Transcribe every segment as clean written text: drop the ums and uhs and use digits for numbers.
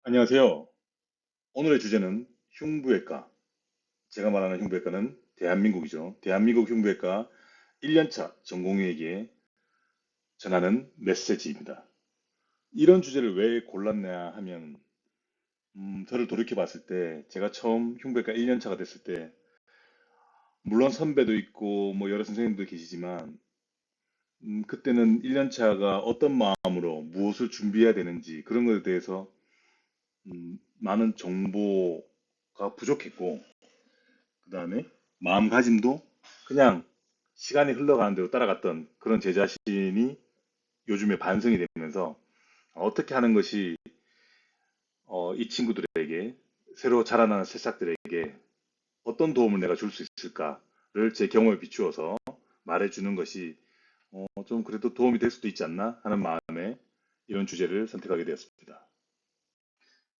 안녕하세요. 오늘의 주제는 흉부외과. 제가 말하는 흉부외과는 대한민국이죠. 대한민국 흉부외과 1년차 전공의에게 전하는 메시지입니다. 이런 주제를 왜 골랐냐 하면, 저를 돌이켜 봤을 때, 제가 처음 흉부외과 1년차가 됐을 때, 물론 선배도 있고, 뭐 여러 선생님도 계시지만, 그때는 1년차가 어떤 마음으로 무엇을 준비해야 되는지 그런 것에 대해서 많은 정보가 부족했고, 그 다음에 마음가짐도 그냥 시간이 흘러가는 대로 따라갔던 그런 제 자신이 요즘에 반성이 되면서 어떻게 하는 것이 이 친구들에게 새로 자라나는 새싹들에게 어떤 도움을 내가 줄 수 있을까를 제 경험에 비추어서 말해주는 것이 좀 그래도 도움이 될 수도 있지 않나 하는 마음에 이런 주제를 선택하게 되었습니다.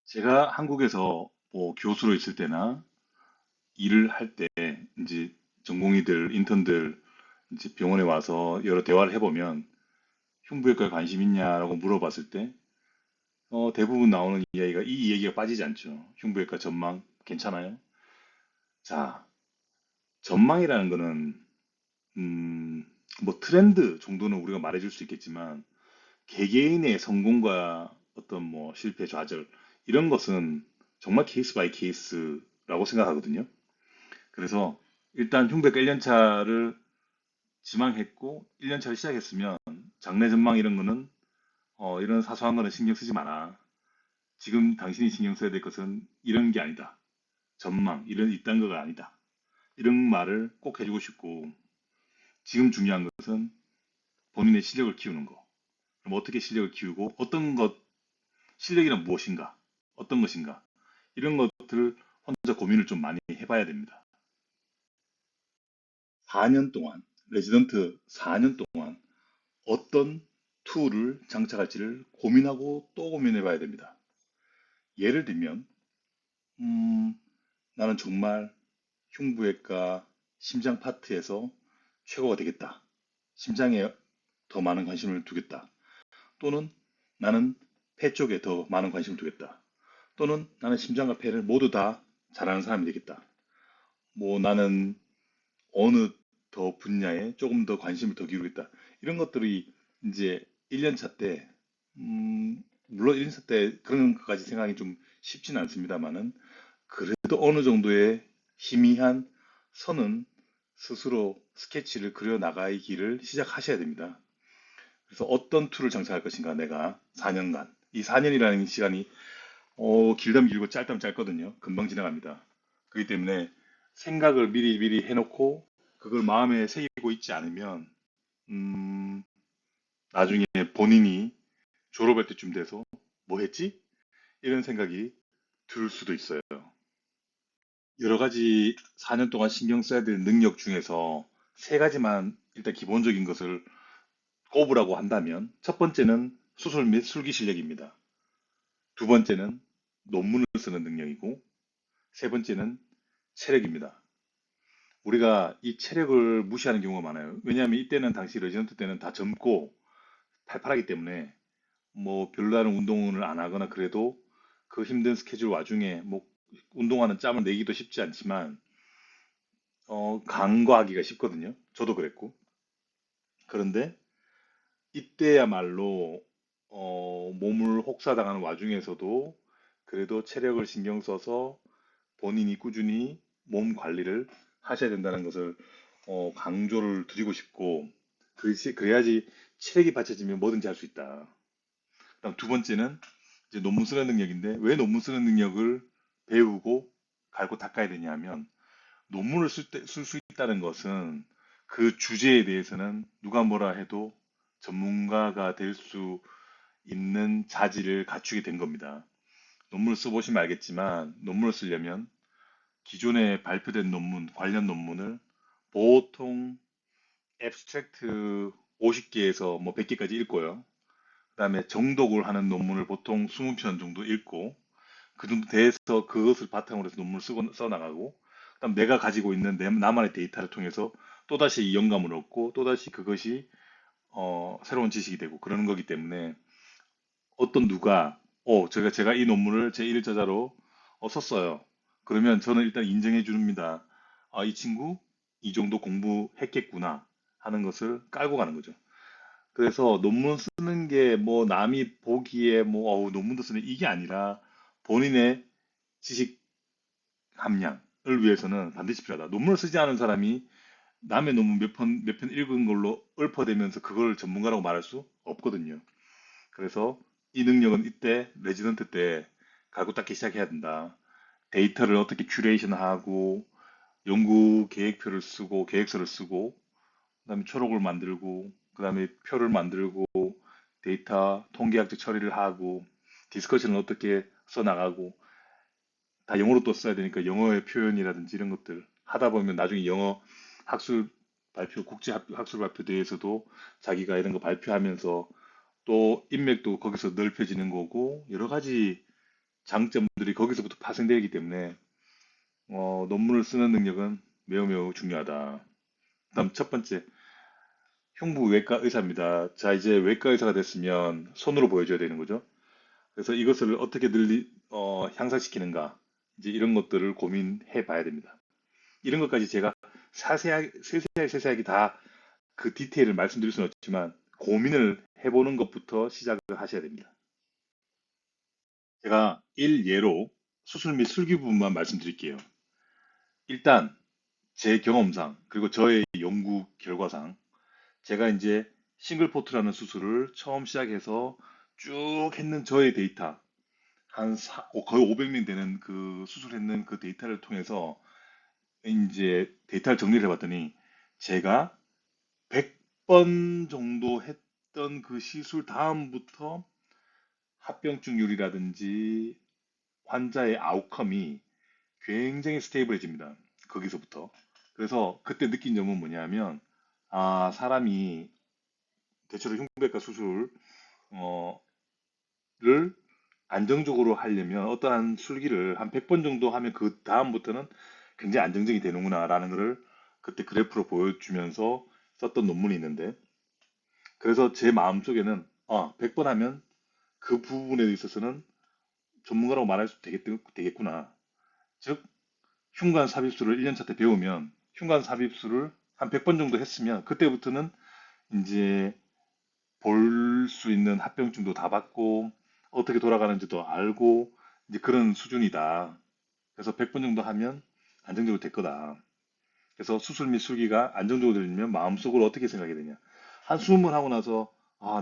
제가 한국에서 뭐 교수로 있을 때나 일을 할 때 이제 전공의들, 인턴들 이제 병원에 와서 여러 대화를 해보면 흉부외과에 관심 있냐라고 물어봤을 때 대부분 나오는 이야기가 이 얘기가 빠지지 않죠. 흉부외과 전망 괜찮아요? 자, 전망이라는 거는 음, 뭐 트렌드 정도는 우리가 말해줄 수 있겠지만 개개인의 성공과 어떤 뭐 실패 좌절 이런 것은 정말 케이스 바이 케이스라고 생각하거든요. 그래서 일단 흉부외과 1년차를 지망했고 1년차를 시작했으면 장래 전망 이런 거는 이런 사소한 거는 신경 쓰지 마라. 지금 당신이 신경 써야 될 것은 이런 게 아니다. 전망, 이런 이딴 거가 아니다. 이런 말을 꼭 해주고 싶고, 지금 중요한 것은 본인의 실력을 키우는 거. 그럼 어떻게 실력을 키우고, 어떤 것, 실력이란 무엇인가? 어떤 것인가? 이런 것들을 혼자 고민을 좀 많이 해봐야 됩니다. 4년 동안, 레지던트 4년 동안 어떤 툴을 장착할지를 고민하고 또 고민해봐야 됩니다. 예를 들면, 음, 나는 정말 흉부외과 심장 파트에서 최고가 되겠다. 심장에 더 많은 관심을 두겠다. 또는 나는 폐 쪽에 더 많은 관심을 두겠다. 또는 나는 심장과 폐를 모두 다 잘하는 사람이 되겠다. 뭐 나는 어느 더 분야에 조금 더 관심을 더 기울이겠다. 이런 것들이 이제 1년차 때, 물론 1년차 때 그런 것까지 생각이 좀 쉽지는 않습니다만은 그래도 어느 정도의 희미한 선은 스스로 스케치를 그려 나가기를 시작하셔야 됩니다. 그래서 어떤 툴을 장착할 것인가 내가 4년간 이 4년이라는 시간이 길다면 길고 짧다면 짧거든요. 금방 지나갑니다. 그렇기 때문에 생각을 미리 해놓고 그걸 마음에 새기고 있지 않으면 음, 나중에 본인이 졸업할 때쯤 돼서 뭐 했지? 이런 생각이 들 수도 있어요. 여러 가지 4년 동안 신경 써야 될 능력 중에서 세 가지만 일단 기본적인 것을 꼽으라고 한다면 첫 번째는 수술 및 술기 실력입니다. 두 번째는 논문을 쓰는 능력이고 세 번째는 체력입니다. 우리가 이 체력을 무시하는 경우가 많아요. 왜냐하면 이때는 당시 레지던트 때는 다 젊고 팔팔하기 때문에 뭐 별다른 운동을 안 하거나 그래도 그 힘든 스케줄 와중에 뭐 운동하는 짬을 내기도 쉽지 않지만 간과하기가 쉽거든요. 저도 그랬고. 그런데 이때야말로 몸을 혹사당하는 와중에서도 그래도 체력을 신경 써서 본인이 꾸준히 몸 관리를 하셔야 된다는 것을 강조를 드리고 싶고 그래야지 체력이 받쳐지면 뭐든지 할 수 있다. 그다음 두 번째는 이제 논문 쓰는 능력인데 왜 논문 쓰는 능력을 배우고 갈고 닦아야 되냐면 논문을 쓸 수 있다는 것은 그 주제에 대해서는 누가 뭐라 해도 전문가가 될 수 있는 자질을 갖추게 된 겁니다. 논문을 써보시면 알겠지만 논문을 쓰려면 기존에 발표된 논문, 관련 논문을 보통 앱스트랙트 50개에서 뭐 100개까지 읽고요. 그다음에 정독을 하는 논문을 보통 20편 정도 읽고 그 정도 돼서 그것을 바탕으로 해서 논문을 써나가고 그다음 내가 가지고 있는 나만의 데이터를 통해서 또다시 영감을 얻고 또다시 그것이 새로운 지식이 되고 그러는 거기 때문에 어떤 누가 제가 이 논문을 제 1일자자로 썼어요. 그러면 저는 일단 인정해 줍니다. 아, 이 친구 이 정도 공부했겠구나 하는 것을 깔고 가는 거죠. 그래서 논문 쓰는 게 뭐 남이 보기에 뭐 논문도 쓰네 이게 아니라 본인의 지식 함량을 위해서는 반드시 필요하다. 논문을 쓰지 않은 사람이 남의 논문 몇 편 읽은 걸로 읊어대면서 그걸 전문가라고 말할 수 없거든요. 그래서 이 능력은 이때 레지던트 때 갈고 닦기 시작해야 된다. 데이터를 어떻게 큐레이션하고 연구 계획표를 쓰고 계획서를 쓰고 그다음에 초록을 만들고 그다음에 표를 만들고 데이터 통계학적 처리를 하고 디스커션을 어떻게 써나가고 다 영어로 또 써야 되니까 영어의 표현이라든지 이런 것들 하다 보면 나중에 영어 학술 발표, 국제 학술 발표 대회에서도 자기가 이런 거 발표하면서 또 인맥도 거기서 넓혀지는 거고 여러 가지 장점들이 거기서부터 파생되기 때문에 논문을 쓰는 능력은 매우 매우 중요하다. 그다음 첫 번째, 흉부 외과 의사입니다. 자, 이제 외과 의사가 됐으면 손으로 보여줘야 되는 거죠. 그래서 이것을 어떻게 향상시키는가, 이제 이런 것들을 고민해 봐야 됩니다. 이런 것까지 제가 세세하게 다 그 디테일을 말씀드릴 수는 없지만 고민을 해보는 것부터 시작을 하셔야 됩니다. 제가 일예로 수술 및 술기 부분만 말씀드릴게요. 일단 제 경험상 그리고 저의 연구 결과상 제가 이제 싱글포트라는 수술을 처음 시작해서 쭉 했는 저의 데이터 거의 500명 되는 그 수술했는 그 데이터를 통해서 이제 데이터를 정리를 해봤더니 제가 100번 정도 했던 그 시술 다음부터 합병증률이라든지 환자의 아웃컴이 굉장히 스테이블해집니다. 거기서부터. 그래서 그때 느낀 점은 뭐냐면, 아, 사람이 대체로 흉부외과 수술을 안정적으로 하려면 어떠한 술기를 한 100번 정도 하면 그 다음부터는 굉장히 안정적이 되는구나라는 것을 그때 그래프로 보여주면서 썼던 논문이 있는데, 그래서 제 마음속에는 100번 하면 그 부분에 있어서는 전문가라고 말할 수 되겠구나. 즉, 흉관 삽입술을 1년차 때 배우면 흉관 삽입술을 한 100번 정도 했으면 그때부터는 이제 볼 수 있는 합병증도 다 받고 어떻게 돌아가는지도 알고 이제 그런 수준이다. 그래서 100번 정도 하면 안정적으로 될 거다. 그래서 수술 및 술기가 안정적으로 되려면 마음속으로 어떻게 생각이 되냐. 한 20번 하고 나서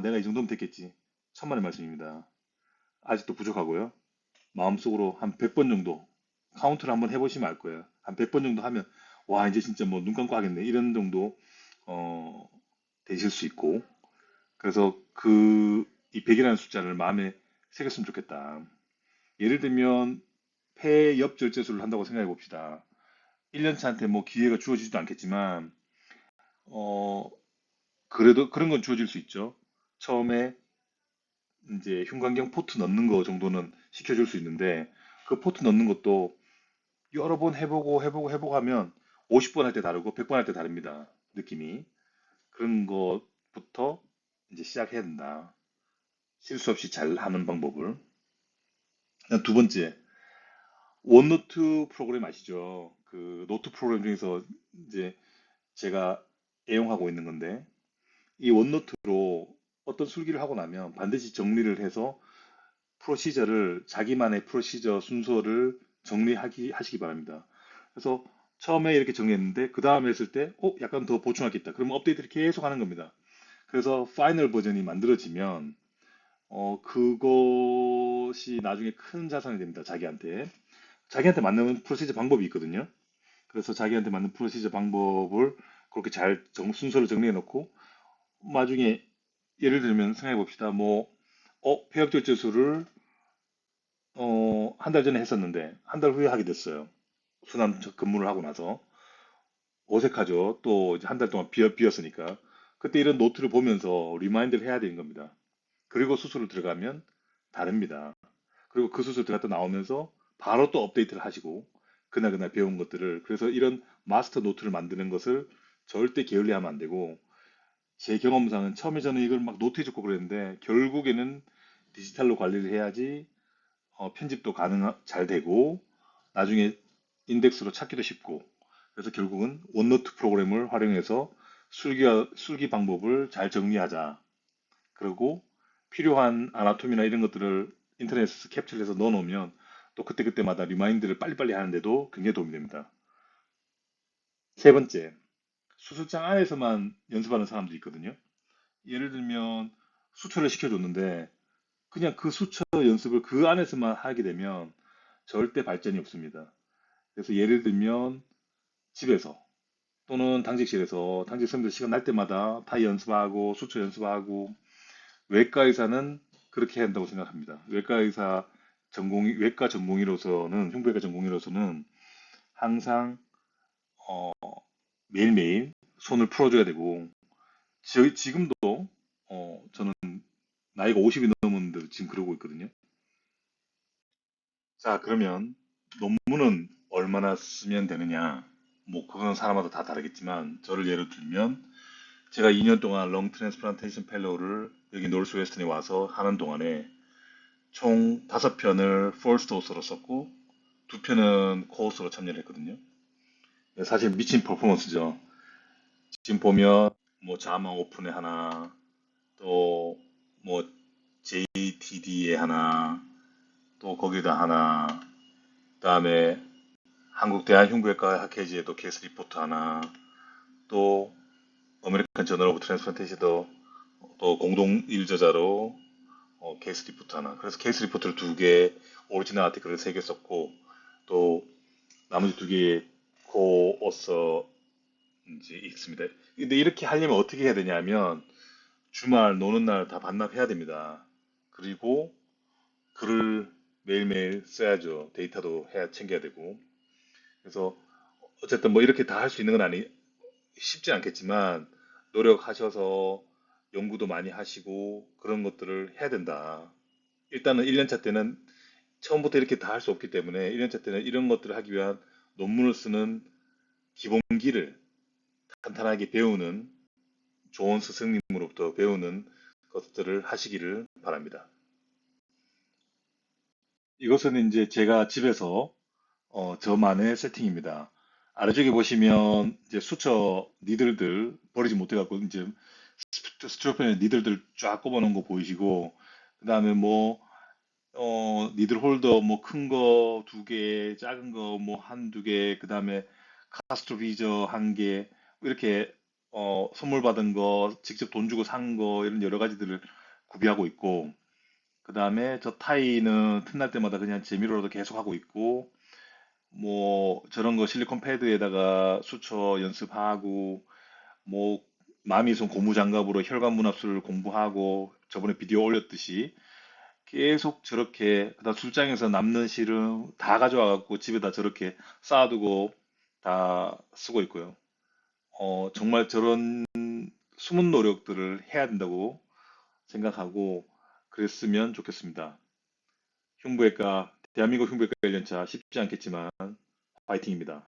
내가 이 정도면 됐겠지. 천만의 말씀입니다. 아직도 부족하고요. 마음속으로 한 100번 정도 카운트를 한번 해보시면 알 거예요. 한 100번 정도 하면 와 이제 진짜 뭐 눈 감고 하겠네 이런 정도 어, 되실 수 있고 그래서 이 100이라는 숫자를 마음에 새겼으면 좋겠다. 예를 들면 폐엽절제술을 한다고 생각해 봅시다. 1년차한테 뭐 기회가 주어지지도 않겠지만 어, 그래도 그런 건 주어질 수 있죠. 처음에 이제 흉곽경 포트 넣는 거 정도는 시켜줄 수 있는데 그 포트 넣는 것도 여러 번 해보고 하면 50번 할 때 다르고 100번 할 때 다릅니다. 느낌이. 그런 것부터 이제 시작해야 된다. 실수 없이 잘 하는 방법을. 두 번째, 원노트 프로그램 아시죠? 그 노트 프로그램 중에서 이제 제가 애용하고 있는 건데 이 원노트로 어떤 술기를 하고 나면 반드시 정리를 해서 자기만의 프로시저 순서를 하시기 바랍니다. 그래서 처음에 이렇게 정했는데 그 다음에 했을 때 약간 더 보충할 게 있다. 그러면 업데이트를 계속 하는 겁니다. 그래서 파이널 버전이 만들어지면 그것이 나중에 큰 자산이 됩니다. 자기한테 맞는 프로시저 방법이 있거든요. 그래서 자기한테 맞는 프로시저 방법을 그렇게 순서를 정리해 놓고 나중에 예를 들면 생각해 봅시다. 뭐 폐역절제술을 한 달 전에 했었는데 한 달 후에 하게 됐어요. 근무를 하고 나서 어색하죠. 또 한 달 동안 비었으니까 그때 이런 노트를 보면서 리마인드를 해야 되는 겁니다. 그리고 수술을 들어가면 다릅니다. 그리고 그 수술 들어갔다 나오면서 바로 또 업데이트를 하시고 그날 배운 것들을 그래서 이런 마스터 노트를 만드는 것을 절대 게을리하면 안 되고 제 경험상은 처음에 저는 이걸 막 노트에 적고 그랬는데 결국에는 디지털로 관리를 해야지 편집도 잘 되고 나중에 인덱스로 찾기도 쉽고 그래서 결국은 원노트 프로그램을 활용해서 술기 방법을 잘 정리하자. 그리고 필요한 아나토미나 이런 것들을 인터넷에서 캡처해서 넣어놓으면 또 그때그때마다 리마인드를 빨리빨리 하는데도 굉장히 도움이 됩니다. 세 번째, 수술장 안에서만 연습하는 사람도 있거든요. 예를 들면 수초를 시켜줬는데 그냥 그 수초 연습을 그 안에서만 하게 되면 절대 발전이 없습니다. 그래서 예를 들면 집에서 또는 당직실에서 당직 선생님들 시간 날 때마다 타이 연습하고 수초 연습하고 외과 의사는 그렇게 해야 한다고 생각합니다. 외과 전공의로서는 흉부외과 전공의로서는 항상 어, 매일매일 손을 풀어줘야 되고 지금도 저는 나이가 50이 넘었는데 지금 그러고 있거든요. 자, 그러면 논문은 얼마나 쓰면 되느냐? 뭐 그건 사람마다 다 다르겠지만 저를 예로 들면 제가 2년 동안 롱 트랜스플란테이션 펠로우를 여기 노스웨스턴에 와서 하는 동안에 총 5편을 폴스토스로 썼고 2편은 코어스로 참여를 했거든요. 사실 미친 퍼포먼스죠. 지금 보면 뭐 자마 오픈에 하나, 또 뭐 JTD에 하나, 또 거기다 하나, 그다음에 한국 대한흉부외과 학회지에도 케이스 리포트 하나, 또 아메리칸 저널 오브 트랜스플란테이션도 또 공동 일저자로 케이스 리포트 하나. 그래서 케이스 리포트를 2개, 오리지널 아티클을 3개 썼고, 또 나머지 2개의 코어서 이제 있습니다. 근데 이렇게 하려면 어떻게 해야 되냐면 주말 노는 날 다 반납해야 됩니다. 그리고 글을 매일매일 써야죠. 데이터도 해야 챙겨야 되고. 그래서 어쨌든 뭐 이렇게 다 할 수 있는 건 쉽지 않겠지만 노력하셔서 연구도 많이 하시고 그런 것들을 해야 된다. 일단은 1년차 때는 처음부터 이렇게 다 할 수 없기 때문에 1년차 때는 이런 것들을 하기 위한 논문을 쓰는 기본기를 탄탄하게 배우는 좋은 스승님으로부터 배우는 것들을 하시기를 바랍니다. 이것은 이제 제가 집에서 저만의 세팅입니다. 아래쪽에 보시면 이제 수처 니들들 버리지 못해갖고 이제 스티로폼에 니들들 쫙 꼽아놓은 거 보이시고 그 다음에 뭐 니들 홀더 뭐 큰 거 2개, 작은 거 뭐 한두 개, 그 다음에 카스트로비저 1개 이렇게 선물 받은 거 직접 돈 주고 산 거 이런 여러 가지들을 구비하고 있고 그 다음에 저 타이는 틈날 때마다 그냥 재미로라도 계속 하고 있고 뭐 저런 거 실리콘 패드에다가 수초 연습하고 뭐 마미손 고무장갑으로 혈관 문합술을 공부하고 저번에 비디오 올렸듯이 계속 저렇게 그다음 술장에서 남는 실은 다 가져와 갖고 집에다 저렇게 쌓아두고 다 쓰고 있고요. 정말 저런 숨은 노력들을 해야 된다고 생각하고 그랬으면 좋겠습니다. 대한민국 흉부외과 1년차 쉽지 않겠지만 파이팅입니다.